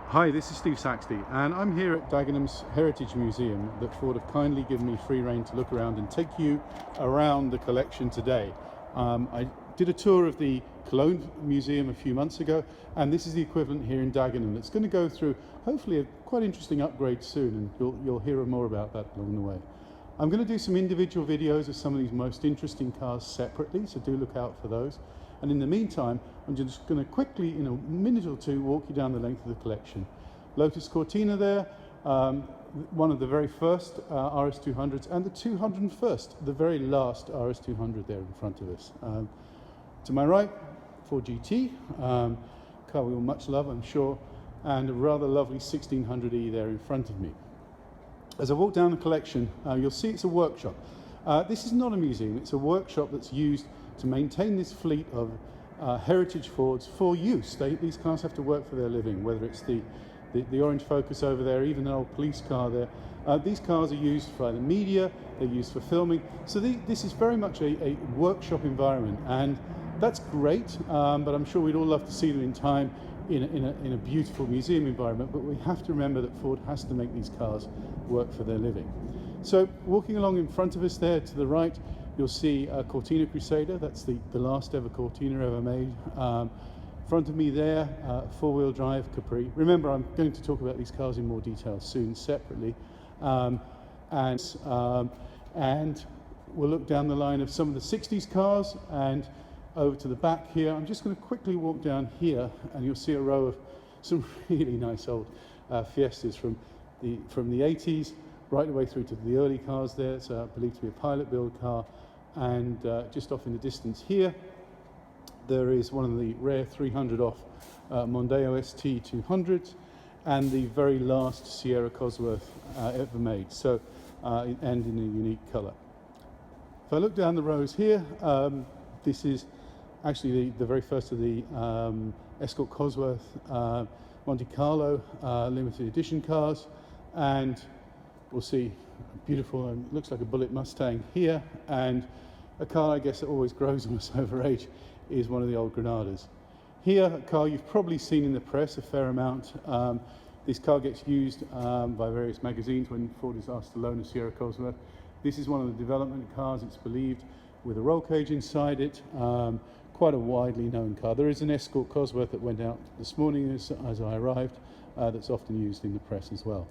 Hi, this is Steve Saxty, and I'm here at Dagenham's Heritage Museum that Ford have kindly given me free rein to look around and take you around the collection today. I did a tour of the Cologne Museum a few months ago, and this is the equivalent here in Dagenham. It's going to go through hopefully a quite interesting upgrade soon, and you'll hear more about that along the way. I'm going to do some individual videos of some of these most interesting cars separately, so do look out for those. And in the meantime, I'm just going to quickly, in a minute or two, walk you down the length of the collection. Lotus Cortina there, one of the very first RS200s, and the 201st, the very last RS200 there in front of us. To my right, Ford GT, car we all much love, I'm sure, and a rather lovely 1600E there in front of me. As I walk down the collection, you'll see it's a workshop. This is not a museum, it's a workshop that's used to maintain this fleet of heritage Fords for use. These cars have to work for their living, whether it's the orange Focus over there, even an old police car there. These cars are used for the media, they're used for filming. So this is very much a workshop environment, and that's great, but I'm sure we'd all love to see them in time in a beautiful museum environment, but we have to remember that Ford has to make these cars work for their living. So walking along in front of us there to the right, you'll see a Cortina Crusader. That's the last ever Cortina ever made. In front of me there, four-wheel drive Capri. Remember, I'm going to talk about these cars in more detail soon separately. And we'll look down the line of some of the 60s cars and over to the back here. I'm just going to quickly walk down here and you'll see a row of some really nice old Fiestas from the 80s right the way through to the early cars there. It's believed to be a pilot build car. And just off in the distance here, there is one of the rare 300 off Mondeo ST 200s and the very last Sierra Cosworth ever made, so and in a unique colour. If I look down the rows here, this is actually the very first of the Escort Cosworth Monte Carlo limited edition cars, and we'll see a beautiful, looks like a Bullet Mustang here, and a car I guess that always grows on us over age is one of the old Granadas. Here, a car you've probably seen in the press a fair amount. This car gets used by various magazines when Ford is asked to loan a Sierra Cosworth. This is one of the development cars, it's believed, with a roll cage inside it. Quite a widely known car. There is an Escort Cosworth that went out this morning as I arrived, that's often used in the press as well.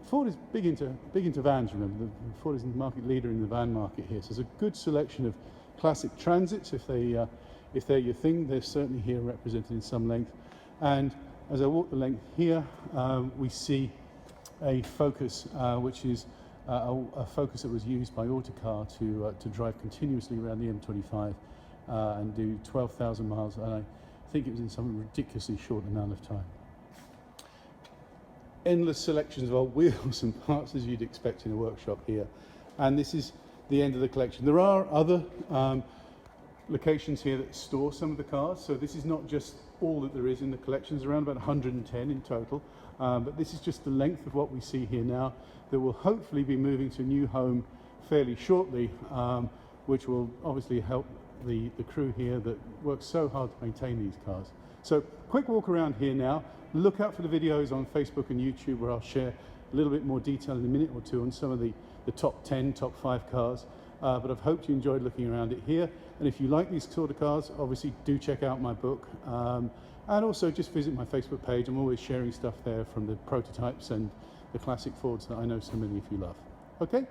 Ford is big into vans, remember. Ford is the market leader in the van market here, so there's a good selection of classic Transits. If they're your thing, they're certainly here represented in some length. And as I walk the length here, we see a Focus, which is a Focus that was used by Autocar to drive continuously around the M25 and do 12,000 miles, and I think it was in some ridiculously short amount of time. Endless selections of old wheels and parts as you'd expect in a workshop here, and this is the end of the collection. There are other locations here that store some of the cars, so this is not just all that there is in the collection. There's around about 110 in total, but this is just the length of what we see here now, that will hopefully be moving to a new home fairly shortly, which will obviously help the crew here that works so hard to maintain these cars. So quick walk around here now. Look out for the videos on Facebook and YouTube where I'll share a little bit more detail in a minute or two on some of the top 10, top 5 cars. But I've hoped you enjoyed looking around it here. And if you like these sort of cars, obviously do check out my book. And also just visit my Facebook page. I'm always sharing stuff there from the prototypes and the classic Fords that I know so many of you love. Okay?